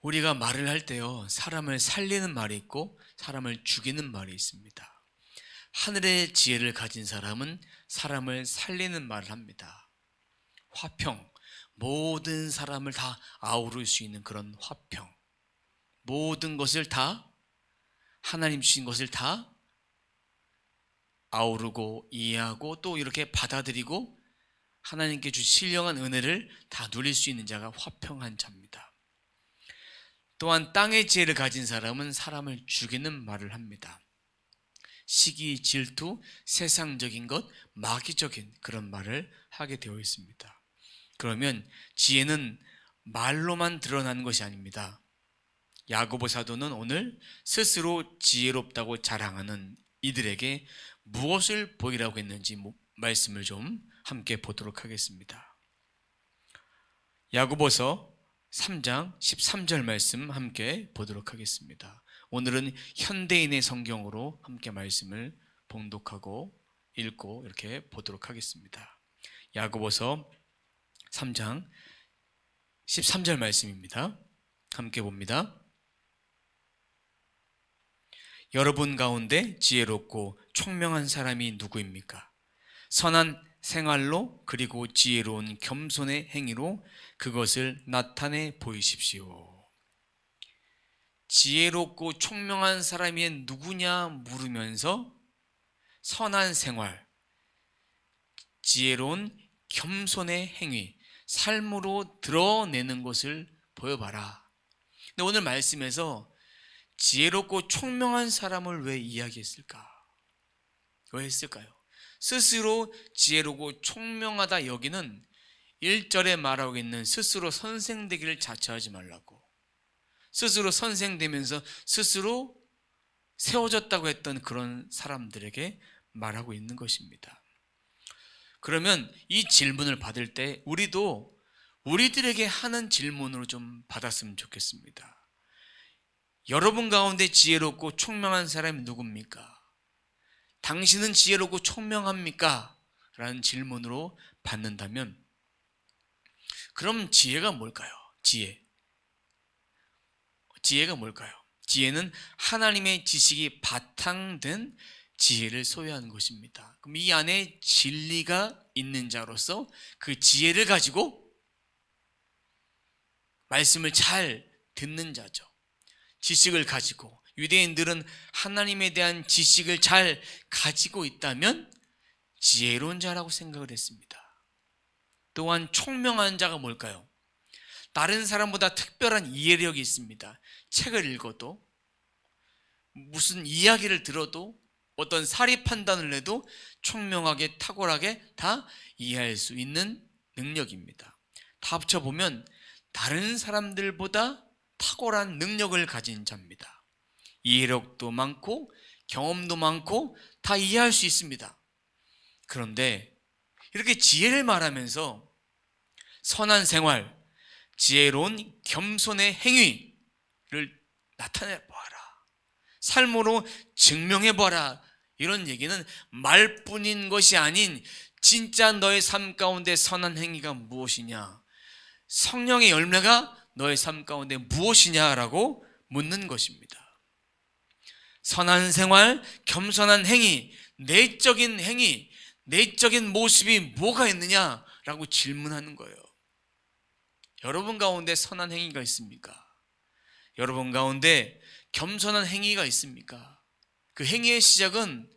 우리가 말을 할 때요, 사람을 살리는 말이 있고 사람을 죽이는 말이 있습니다. 하늘의 지혜를 가진 사람은 사람을 살리는 말을 합니다. 화평, 모든 사람을 다 아우를 수 있는 그런 화평, 모든 것을 다, 하나님 주신 것을 다 아우르고 이해하고 또 이렇게 받아들이고 하나님께 주신 신령한 은혜를 다 누릴 수 있는 자가 화평한 자입니다. 또한 땅의 지혜를 가진 사람은 사람을 죽이는 말을 합니다. 시기, 질투, 세상적인 것, 마귀적인 그런 말을 하게 되어 있습니다. 그러면 지혜는 말로만 드러나는 것이 아닙니다. 야고보 사도는 오늘 스스로 지혜롭다고 자랑하는 이들에게 무엇을 보이라고 했는지 말씀을 좀 함께 보도록 하겠습니다. 야고보서 3장 13절 말씀 함께 보도록 하겠습니다. 오늘은 현대인의 성경으로 함께 말씀을 봉독하고 읽고 이렇게 보도록 하겠습니다. 야고보서 3장 13절 말씀입니다. 함께 봅니다. 여러분 가운데 지혜롭고 총명한 사람이 누구입니까? 선한 생활로 그리고 지혜로운 겸손의 행위로 그것을 나타내 보이십시오. 지혜롭고 총명한 사람이 누구냐 물으면서 선한 생활, 지혜로운 겸손의 행위, 삶으로 드러내는 것을 보여봐라. 근데 오늘 말씀에서 지혜롭고 총명한 사람을 왜 이야기했을까? 왜 했을까요? 스스로 지혜롭고 총명하다 여기는 1절에 말하고 있는 스스로 선생되기를 자처하지 말라고, 스스로 선생되면서 스스로 세워졌다고 했던 그런 사람들에게 말하고 있는 것입니다. 그러면 이 질문을 받을 때 우리도 우리들에게 하는 질문으로 좀 받았으면 좋겠습니다. 여러분 가운데 지혜롭고 총명한 사람이 누굽니까? 당신은 지혜롭고 총명합니까? 라는 질문으로 받는다면 그럼 지혜가 뭘까요? 지혜가 뭘까요? 지혜는 하나님의 지식이 바탕된 지혜를 소유하는 것입니다. 그럼 이 안에 진리가 있는 자로서 그 지혜를 가지고 말씀을 잘 듣는 자죠. 지식을 가지고, 유대인들은 하나님에 대한 지식을 잘 가지고 있다면 지혜로운 자라고 생각을 했습니다. 또한 총명한 자가 뭘까요? 다른 사람보다 특별한 이해력이 있습니다. 책을 읽어도, 무슨 이야기를 들어도, 어떤 사리 판단을 해도 총명하게 탁월하게 다 이해할 수 있는 능력입니다. 다 합쳐보면 다른 사람들보다 탁월한 능력을 가진 자입니다. 이해력도 많고 경험도 많고 다 이해할 수 있습니다. 그런데 이렇게 지혜를 말하면서 선한 생활, 지혜로운 겸손의 행위를 나타내 보아라, 삶으로 증명해 보아라, 이런 얘기는 말뿐인 것이 아닌 진짜 너의 삶 가운데 선한 행위가 무엇이냐, 성령의 열매가 너의 삶 가운데 무엇이냐라고 묻는 것입니다. 선한 생활, 겸손한 행위, 내적인 행위, 내적인 모습이 뭐가 있느냐라고 질문하는 거예요. 여러분 가운데 선한 행위가 있습니까? 여러분 가운데 겸손한 행위가 있습니까? 그 행위의 시작은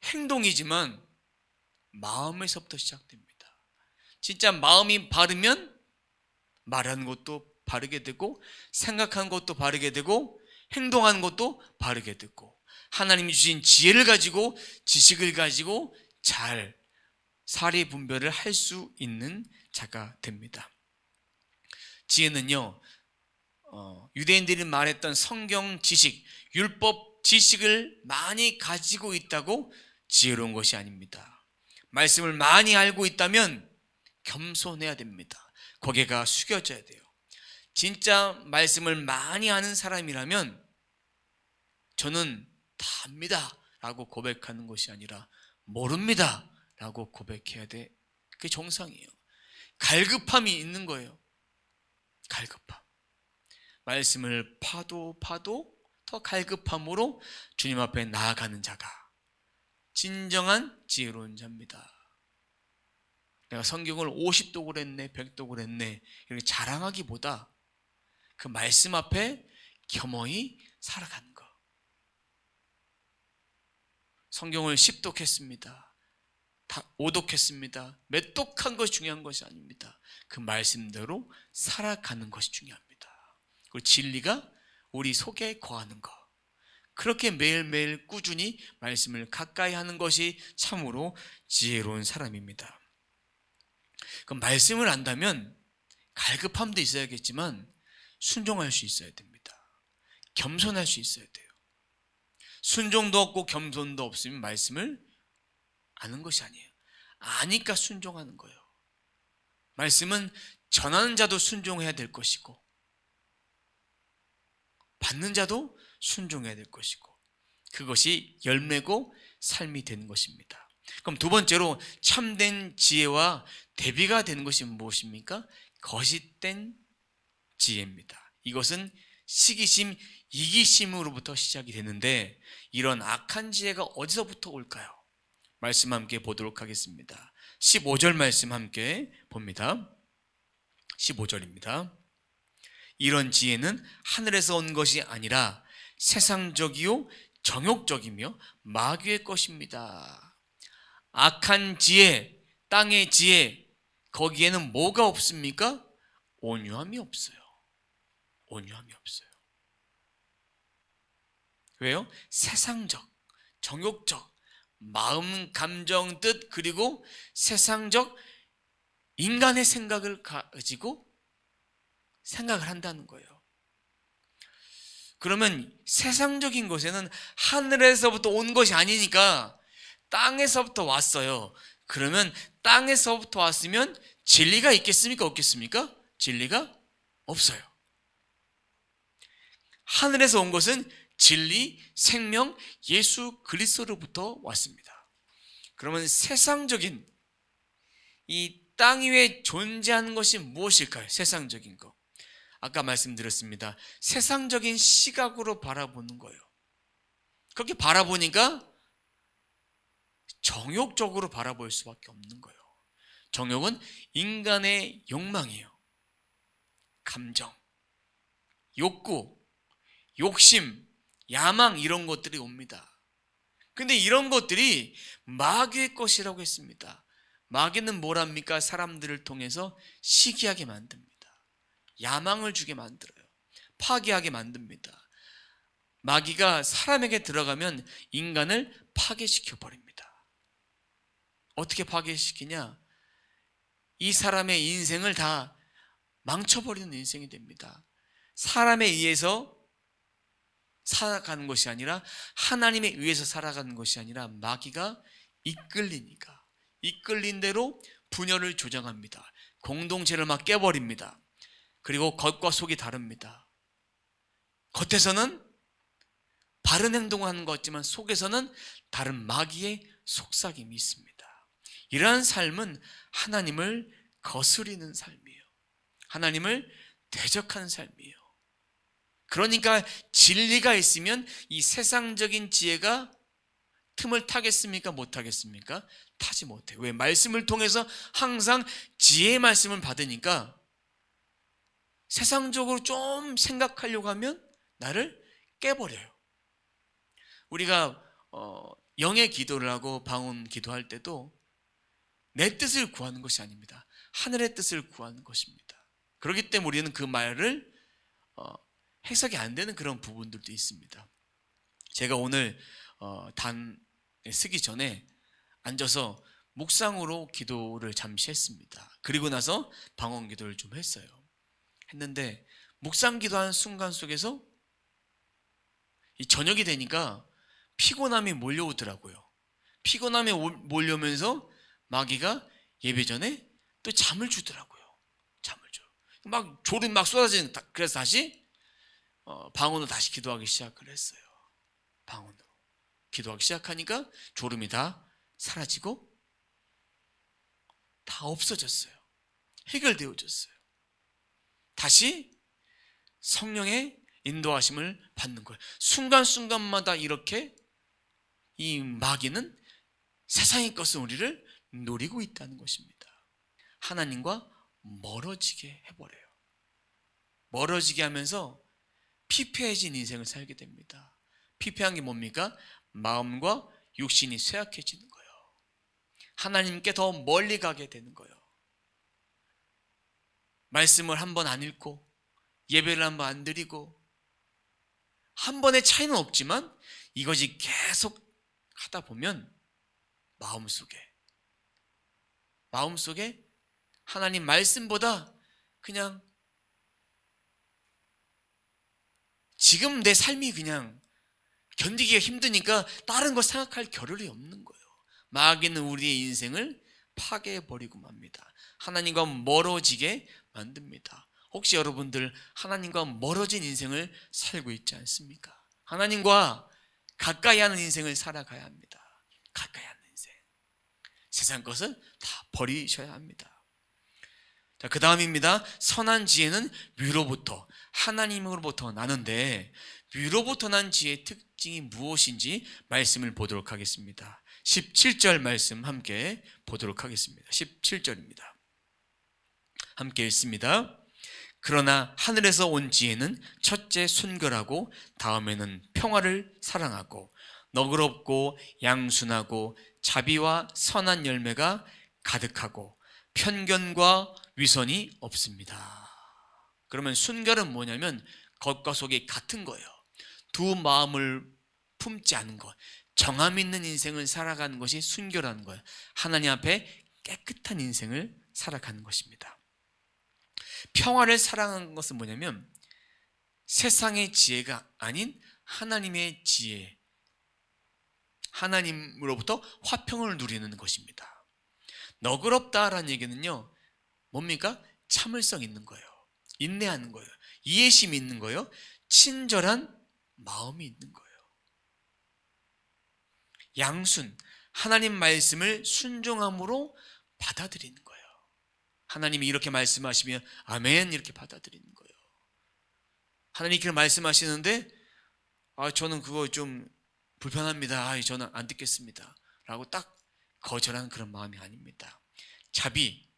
행동이지만 마음에서부터 시작됩니다. 진짜 마음이 바르면 말하는 것도 바르게 되고, 생각하는 것도 바르게 되고, 행동하는 것도 바르게 되고, 하나님이 주신 지혜를 가지고 지식을 가지고 잘 사리 분별을 할 수 있는 자가 됩니다. 지혜는요, 유대인들이 말했던 성경 지식, 율법 지식을 많이 가지고 있다고 지혜로운 것이 아닙니다. 말씀을 많이 알고 있다면 겸손해야 됩니다. 고개가 숙여져야 돼요. 진짜 말씀을 많이 아는 사람이라면 저는 다 압니다 라고 고백하는 것이 아니라 모릅니다 라고 고백해야 돼. 그게 정상이에요. 갈급함이 있는 거예요. 갈급함. 말씀을 파도 더 갈급함으로 주님 앞에 나아가는 자가 진정한 지혜로운 자입니다. 내가 성경을 50독을 했네, 100독을 했네 이렇게 자랑하기보다 그 말씀 앞에 겸허히 살아가는 것. 성경을 10독 했습니다. 5독 했습니다. 몇 독한 것이 중요한 것이 아닙니다. 그 말씀대로 살아가는 것이 중요합니다. 그리고 진리가 우리 속에 거하는 것. 그렇게 매일매일 꾸준히 말씀을 가까이 하는 것이 참으로 지혜로운 사람입니다. 그 말씀을 안다면 갈급함도 있어야겠지만 순종할 수 있어야 됩니다. 겸손할 수 있어야 돼요. 순종도 없고 겸손도 없으면 말씀을 아는 것이 아니에요. 아니까 순종하는 거예요. 말씀은 전하는 자도 순종해야 될 것이고 받는 자도 순종해야 될 것이고 그것이 열매고 삶이 되는 것입니다. 그럼 두 번째로 참된 지혜와 대비가 되는 것이 무엇입니까? 거짓된 지혜입니다. 이것은 시기심, 이기심으로부터 시작이 되는데 이런 악한 지혜가 어디서부터 올까요? 말씀 함께 보도록 하겠습니다. 15절 말씀 함께 봅니다. 15절입니다. 이런 지혜는 하늘에서 온 것이 아니라 세상적이요 정욕적이며 마귀의 것입니다. 악한 지혜, 땅의 지혜, 거기에는 뭐가 없습니까? 온유함이 없어요. 온유함이 없어요. 왜요? 세상적, 정욕적, 마음, 감정, 뜻 그리고 세상적 인간의 생각을 가지고 생각을 한다는 거예요. 그러면 세상적인 것에는 하늘에서부터 온 것이 아니니까 땅에서부터 왔어요. 그러면 땅에서부터 왔으면 진리가 있겠습니까? 없겠습니까? 진리가 없어요. 하늘에서 온 것은 진리, 생명, 예수 그리스도로부터 왔습니다. 그러면 세상적인 이 땅 위에 존재하는 것이 무엇일까요? 세상적인 것. 아까 말씀드렸습니다. 세상적인 시각으로 바라보는 거예요. 그렇게 바라보니까 정욕적으로 바라볼 수밖에 없는 거예요. 정욕은 인간의 욕망이에요. 감정, 욕구, 욕심, 야망 이런 것들이 옵니다. 근데 이런 것들이 마귀의 것이라고 했습니다. 마귀는 뭐랍니까? 사람들을 통해서 시기하게 만듭니다. 야망을 주게 만들어요. 파괴하게 만듭니다. 마귀가 사람에게 들어가면 인간을 파괴시켜 버립니다. 어떻게 파괴시키냐? 이 사람의 인생을 다 망쳐버리는 인생이 됩니다. 사람에 의해서 살아가는 것이 아니라 하나님에 의해서 살아가는 것이 아니라 마귀가 이끌리니까 이끌린 대로 분열을 조장합니다. 공동체를 막 깨버립니다. 그리고 겉과 속이 다릅니다. 겉에서는 바른 행동을 하는 것 같지만 속에서는 다른 마귀의 속삭임이 있습니다. 이러한 삶은 하나님을 거스리는 삶이에요. 하나님을 대적하는 삶이에요. 그러니까 진리가 있으면 이 세상적인 지혜가 틈을 타겠습니까? 못 타겠습니까? 타지 못해요. 왜? 말씀을 통해서 항상 지혜의 말씀을 받으니까 세상적으로 좀 생각하려고 하면 나를 깨버려요. 우리가 영의 기도를 하고 방언 기도할 때도 내 뜻을 구하는 것이 아닙니다. 하늘의 뜻을 구하는 것입니다. 그렇기 때문에 우리는 그 말을 해석이 안 되는 그런 부분들도 있습니다. 제가 오늘 단에 쓰기 전에 앉아서 묵상으로 기도를 잠시 했습니다. 그리고 나서 방언 기도를 좀 했어요. 했는데 묵상 기도하는 순간 속에서 이 저녁이 되니까 피곤함이 몰려오더라고요. 피곤함이 몰려오면서 마귀가 예배 전에 또 잠을 주더라고요. 잠을 줘. 막 졸음 막 쏟아지는. 그래서 다시 방언으로 다시 기도하기 시작을 했어요. 방언으로 기도하기 시작하니까 졸음이 다 사라지고 다 없어졌어요. 해결되어졌어요. 다시 성령의 인도하심을 받는 거예요. 순간순간마다 이렇게 이 마귀는 세상의 것은 우리를 노리고 있다는 것입니다. 하나님과 멀어지게 해버려요. 멀어지게 하면서 피폐해진 인생을 살게 됩니다. 피폐한 게 뭡니까? 마음과 육신이 쇠약해지는 거예요. 하나님께 더 멀리 가게 되는 거예요. 말씀을 한 번 안 읽고 예배를 한 번 안 드리고 한 번의 차이는 없지만 이것이 계속 하다 보면 마음속에 하나님 말씀보다 그냥 지금 내 삶이 그냥 견디기가 힘드니까 다른 거 생각할 겨를이 없는 거예요. 마귀는 우리의 인생을 파괴해버리고 맙니다. 하나님과 멀어지게 만듭니다. 혹시 여러분들 하나님과 멀어진 인생을 살고 있지 않습니까? 하나님과 가까이 하는 인생을 살아가야 합니다. 가까이 하는 인생. 세상 것은 다 버리셔야 합니다. 자, 그 다음입니다. 선한 지혜는 위로부터, 하나님으로부터 나는데 위로부터 난 지혜의 특징이 무엇인지 말씀을 보도록 하겠습니다. 17절 말씀 함께 보도록 하겠습니다. 17절입니다. 함께 읽습니다. 그러나 하늘에서 온 지혜는 첫째 순결하고 다음에는 평화를 사랑하고 너그럽고 양순하고 자비와 선한 열매가 가득하고 편견과 위선이 없습니다. 그러면 순결은 뭐냐면 겉과 속이 같은 거예요. 두 마음을 품지 않은 것, 정함 있는 인생을 살아가는 것이 순결한 거예요. 하나님 앞에 깨끗한 인생을 살아가는 것입니다. 평화를 사랑하는 것은 뭐냐면 세상의 지혜가 아닌 하나님의 지혜, 하나님으로부터 화평을 누리는 것입니다. 너그럽다라는 얘기는요, 뭡니까? 참을성 있는 거예요. 인내하는 거예요. 이해심이 있는 거예요. 친절한 마음이 있는 거예요. 양순, 하나님 말씀을 순종함으로 받아들이는 거예요. 하나님이 이렇게 말씀하시면 아멘 이렇게 받아들이는 거예요. 하나님이 그렇게 말씀하시는데 저는 그거 좀 불편합니다. 저는 안 듣겠습니다. 라고 딱 거절하는 그런 마음이 아닙니다. 자비,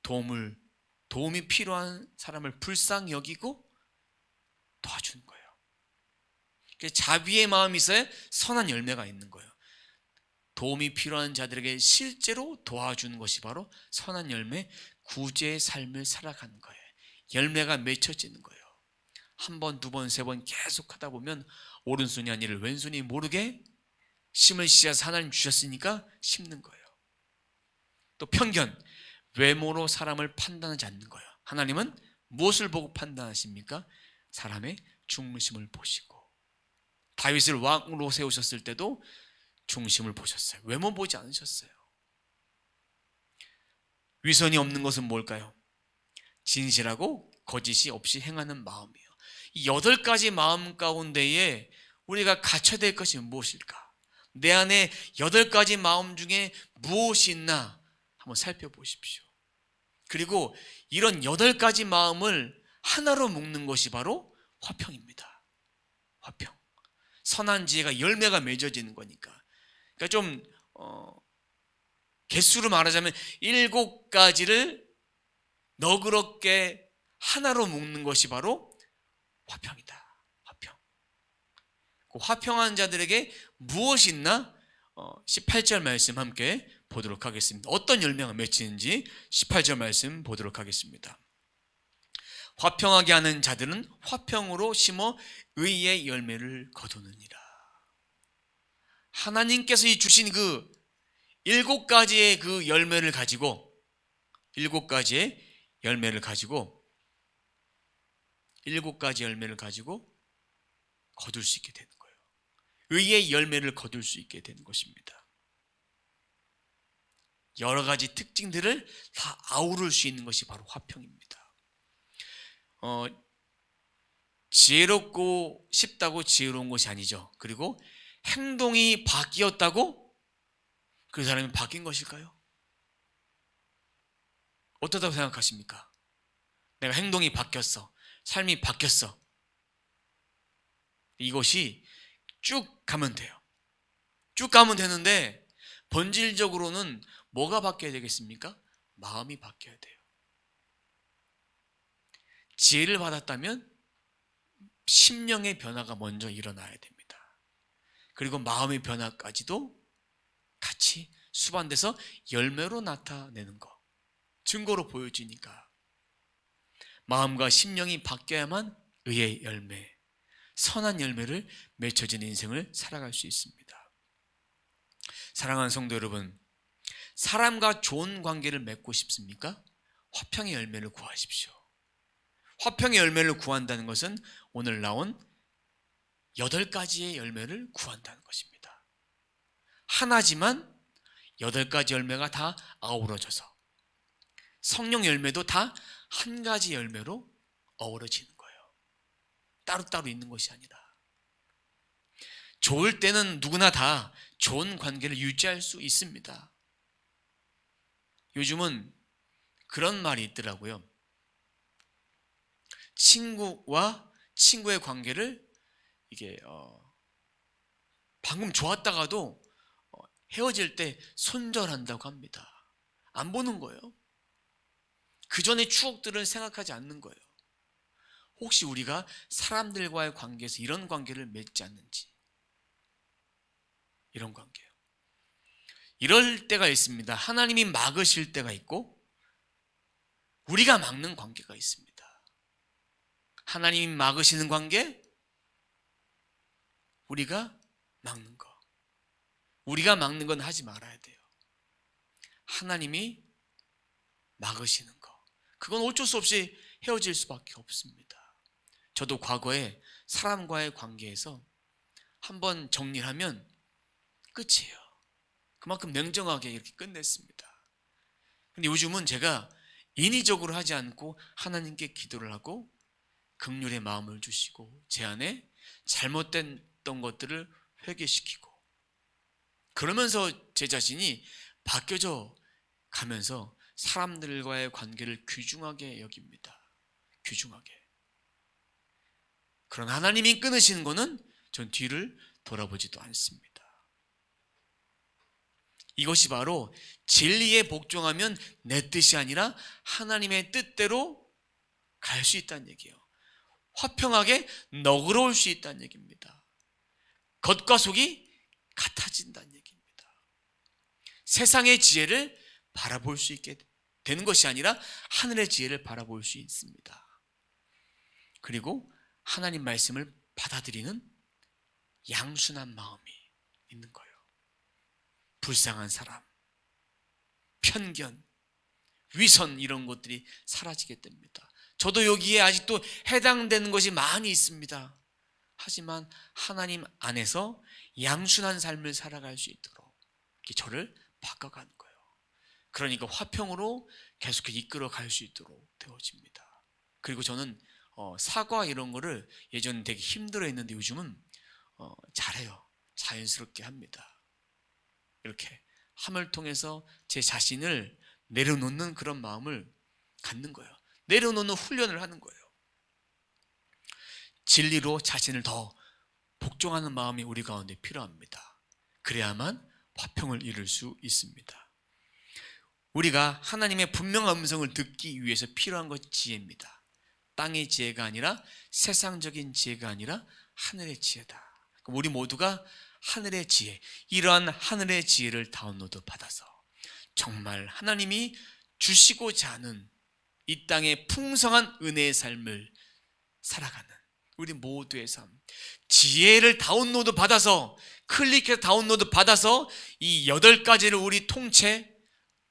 도움이 필요한 사람을 불쌍히 여기고 도와주는 거예요. 자비의 마음이 있어야 선한 열매가 있는 거예요. 도움이 필요한 자들에게 실제로 도와주는 것이 바로 선한 열매, 구제의 삶을 살아가는 거예요. 열매가 맺혀지는 거예요. 한 번, 두 번, 세 번 계속 하다 보면 오른손이 아니라 왼손이 모르게 심을 씨앗 하나님 주셨으니까 심는 거예요. 또 편견, 외모로 사람을 판단하지 않는 거예요. 하나님은 무엇을 보고 판단하십니까? 사람의 중심을 보시고, 다윗을 왕으로 세우셨을 때도 중심을 보셨어요. 외모 보지 않으셨어요. 위선이 없는 것은 뭘까요? 진실하고 거짓이 없이 행하는 마음이에요. 이 8가지 마음 가운데에 우리가 갖춰야 될 것이 무엇일까? 내 안에 8가지 마음 중에 무엇이 있나 한번 살펴보십시오. 그리고 이런 8가지 마음을 하나로 묶는 것이 바로 화평입니다. 화평. 선한 지혜가 열매가 맺어지는 거니까. 그러니까 좀 개수로 말하자면 7가지를 너그럽게 하나로 묶는 것이 바로 화평이다. 화평. 그 화평한 자들에게 무엇이 있나? 18절 말씀 함께 보도록 하겠습니다. 어떤 열매가 맺히는지 18절 말씀 보도록 하겠습니다. 화평하게 하는 자들은 화평으로 심어 의의 열매를 거두느니라. 하나님께서 주신 그 7가지의 그 열매를 가지고 7가지의 열매를 가지고 7가지 열매를 가지고 거둘 수 있게 되는 거예요. 의의 열매를 거둘 수 있게 되는 것입니다. 여러 가지 특징들을 다 아우를 수 있는 것이 바로 화평입니다. 지혜롭고 싶다고 지혜로운 것이 아니죠. 그리고 행동이 바뀌었다고 그 사람이 바뀐 것일까요? 어떻다고 생각하십니까? 내가 행동이 바뀌었어. 삶이 바뀌었어. 이것이 쭉 가면 돼요. 쭉 가면 되는데 본질적으로는 뭐가 바뀌어야 되겠습니까? 마음이 바뀌어야 돼요. 지혜를 받았다면 심령의 변화가 먼저 일어나야 됩니다. 그리고 마음의 변화까지도 같이 수반돼서 열매로 나타내는 것, 증거로 보여지니까 마음과 심령이 바뀌어야만 의의 열매, 선한 열매를 맺혀지는 인생을 살아갈 수 있습니다. 사랑하는 성도 여러분, 사람과 좋은 관계를 맺고 싶습니까? 화평의 열매를 구하십시오. 화평의 열매를 구한다는 것은 오늘 나온 8가지의 열매를 구한다는 것입니다. 하나지만 8가지 열매가 다 아우러져서 성령 열매도 다 한 가지 열매로 어우러지는 거예요. 따로따로 있는 것이 아니라. 좋을 때는 누구나 다 좋은 관계를 유지할 수 있습니다. 요즘은 그런 말이 있더라고요. 친구와 친구의 관계를 이게 방금 좋았다가도 헤어질 때 손절한다고 합니다. 안 보는 거예요. 그 전의 추억들은 생각하지 않는 거예요. 혹시 우리가 사람들과의 관계에서 이런 관계를 맺지 않는지. 이런 관계요. 이럴 때가 있습니다. 하나님이 막으실 때가 있고 우리가 막는 관계가 있습니다. 하나님이 막으시는 관계, 우리가 막는 거. 우리가 막는 건 하지 말아야 돼요. 하나님이 막으시는 거. 그건 어쩔 수 없이 헤어질 수밖에 없습니다. 저도 과거에 사람과의 관계에서 한번 정리를 하면 끝이에요. 그만큼 냉정하게 이렇게 끝냈습니다. 근데 요즘은 제가 인위적으로 하지 않고 하나님께 기도를 하고 긍휼의 마음을 주시고 제 안에 잘못됐던 것들을 회개시키고 그러면서 제 자신이 바뀌어져 가면서 사람들과의 관계를 귀중하게 여깁니다. 귀중하게. 그러나 하나님이 끊으시는 것은 전 뒤를 돌아보지도 않습니다. 이것이 바로 진리에 복종하면 내 뜻이 아니라 하나님의 뜻대로 갈 수 있다는 얘기예요. 화평하게 너그러울 수 있다는 얘기입니다. 겉과 속이 같아진다는 얘기입니다. 세상의 지혜를 바라볼 수 있게 되는 것이 아니라 하늘의 지혜를 바라볼 수 있습니다. 그리고 하나님 말씀을 받아들이는 양순한 마음이 있는 거예요. 불쌍한 사람, 편견, 위선 이런 것들이 사라지게 됩니다. 저도 여기에 아직도 해당되는 것이 많이 있습니다. 하지만 하나님 안에서 양순한 삶을 살아갈 수 있도록 저를 바꿔가는 거예요. 그러니까 화평으로 계속해서 이끌어갈 수 있도록 되어집니다. 그리고 저는 사과 이런 거를 예전에 되게 힘들어 했는데 요즘은 잘해요. 자연스럽게 합니다. 이렇게 함을 통해서 제 자신을 내려놓는 그런 마음을 갖는 거예요. 내려놓는 훈련을 하는 거예요. 진리로 자신을 더 복종하는 마음이 우리 가운데 필요합니다. 그래야만 화평을 이룰 수 있습니다. 우리가 하나님의 분명한 음성을 듣기 위해서 필요한 것이 지혜입니다. 땅의 지혜가 아니라 세상적인 지혜가 아니라 하늘의 지혜다. 우리 모두가 하늘의 지혜, 이러한 하늘의 지혜를 다운로드 받아서 정말 하나님이 주시고자 하는 이 땅의 풍성한 은혜의 삶을 살아가는 우리 모두의 삶, 지혜를 다운로드 받아서 클릭해서 다운로드 받아서 이 8가지를 우리 통째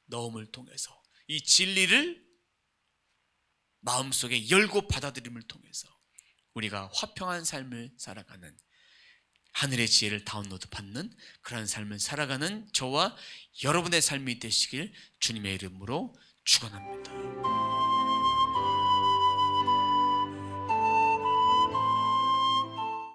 넣음을 통해서 이 진리를 마음속에 열고 받아들임을 통해서 우리가 화평한 삶을 살아가는 하늘의 지혜를 다운로드 받는 그러한 삶을 살아가는 저와 여러분의 삶이 되시길 주님의 이름으로 축원합니다.